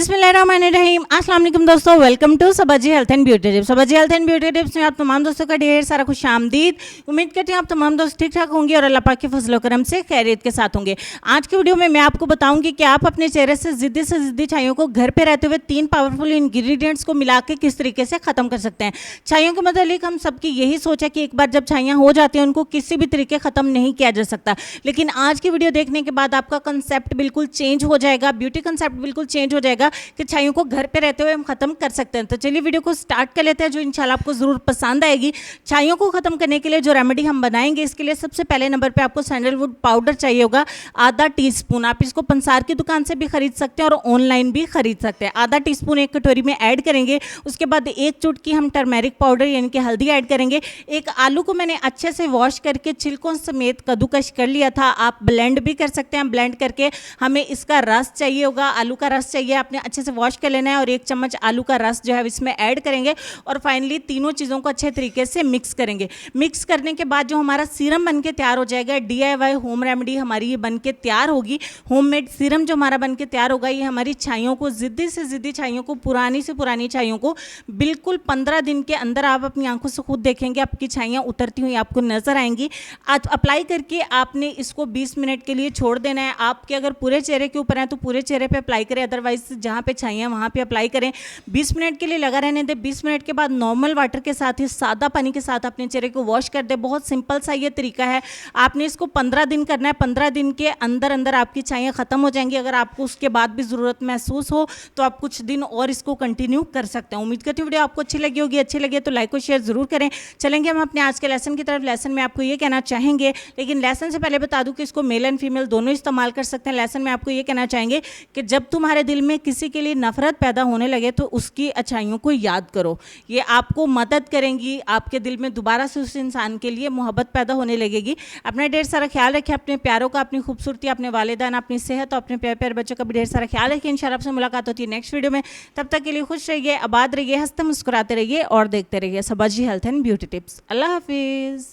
बिस्मिल्लाहिर्रहमानिर्रहीम। अस्सलाम वालेकुम दोस्तों, welcome to Sabaji health and beauty tips. Sabaji health and beauty tips में आप तमाम दोस्तों का ढेर सारा खुशामदीद। उम्मीद करती हूँ आप तमाम दोस्त ठीक ठाक होंगे और अल्लाह पाक के फजल करम से खैरियत के साथ होंगे। आज की वीडियो में मैं आपको बताऊंगी कि आप अपने चेहरे से जिद्दी छाइयों को घर पे रहते हुए 3 पावरफुल इंग्रेडिएंट्स को मिला के किस तरीके से खत्म कर सकते हैं। छाइयों के मतलब हम सबकी यही सोच है कि एक बार जब छाइयाँ हो जाती हैं उनको किसी भी तरीके खत्म नहीं किया जा सकता, लेकिन आज की वीडियो देखने के बाद आपका कंसेप्ट बिल्कुल चेंज हो जाएगा, ब्यूटी कंसेप्ट बिल्कुल चेंज हो जाएगा कि छाइयों को घर पे रहते हुए हम खत्म कर सकते हैं। तो चलिए वीडियो को स्टार्ट कर लेते हैं, जो इंशाल्लाह आपको जरूर पसंद आएगी। छाइयों को खत्म करने के लिए जो रेमेडी हम बनाएंगे, इसके लिए सबसे पहले नंबर पे आपको सैंडलवुड पाउडर चाहिए होगा आधा टीस्पून। आप इसको पंसार की दुकान से भी खरीद सकते हैं और ऑनलाइन भी खरीद सकते हैं। आधा टीस्पून एक कटोरी में ऐड करेंगे। उसके बाद एक चुटकी हम टर्मेरिक पाउडर यानी कि हल्दी ऐड करेंगे। एक आलू को मैंने अच्छे से वॉश करके छिलकों समेत कद्दूकश कर लिया था, आप ब्लेंड भी कर सकते हैं। ब्लेंड करके हमें इसका रस चाहिए होगा, आलू का रस चाहिए, आपने अच्छे से वॉश कर लेना है और 1 चम्मच आलू का रस जो है इसमें ऐड करेंगे और फाइनली तीनों चीज़ों को अच्छे तरीके से मिक्स करेंगे। मिक्स करने के बाद जो हमारा सीरम बन के तैयार हो जाएगा, DIY होम रेमेडी हमारी ये बन के तैयार होगी। होममेड सीरम जो हमारा बन के तैयार होगा, ये हमारी छाइयों को, जिद्दी से जिद्दी छाइयों को, पुरानी से पुरानी छाइयों को बिल्कुल 15 दिन के अंदर आप अपनी आंखों से खुद देखेंगे आपकी छाइयाँ उतरती हुई आपको नजर आएंगी। अप्लाई करके आपने इसको 20 मिनट के लिए छोड़ देना है। आपके अगर पूरे चेहरे के ऊपर है तो पूरे चेहरे पे अप्लाई करें, अदरवाइज जहाँ पे छाइयाँ वहाँ पे अप्लाई करें। 20 मिनट के लिए लगा रहने दें। 20 मिनट के बाद नॉर्मल वाटर के साथ ही सादा पानी के साथ अपने चेहरे को वॉश कर दें। बहुत सिंपल सा ये तरीका है। आपने इसको 15 दिन करना है। 15 दिन के अंदर अंदर आपकी छाइयाँ खत्म हो जाएंगी। अगर आपको उसके बाद भी ज़रूरत महसूस हो तो आप कुछ दिन और इसको कंटिन्यू कर सकते हैं। उम्मीद करती हूँ वीडियो आपको अच्छी लगी होगी। अच्छी लगे तो लाइक और शेयर जरूर करें। चलेंगे हम अपने आज के लेसन की तरफ। लेसन में आपको ये कहना चाहेंगे, लेकिन लेसन से पहले बता दूं कि इसको मेल एंड फीमेल दोनों इस्तेमाल कर सकते हैं। लेसन में आपको ये कहना चाहेंगे कि जब तुम्हारे दिल में किसी के लिए नफरत पैदा होने लगे तो उसकी अच्छाइयों को याद करो। ये आपको मदद करेंगी, आपके दिल में दोबारा से उस इंसान के लिए मोहब्बत पैदा होने लगेगी। अपना ढेर सारा ख्याल रखें, अपने प्यारों का, अपनी खूबसूरती, अपने वालिदैन, अपनी सेहत और अपने प्यारे प्यारे बच्चों का भी ढेर सारा ख्याल रखें। इंशाल्लाह आपसे मुलाकात होती है नेक्स्ट वीडियो में। तब तक के लिए खुश रहिए, आबाद रहिए, हंसते मुस्कुराते रहिए और देखते रहिए सबाजी हेल्थ एंड ब्यूटी टिप्स। अल्लाह हाफिज़।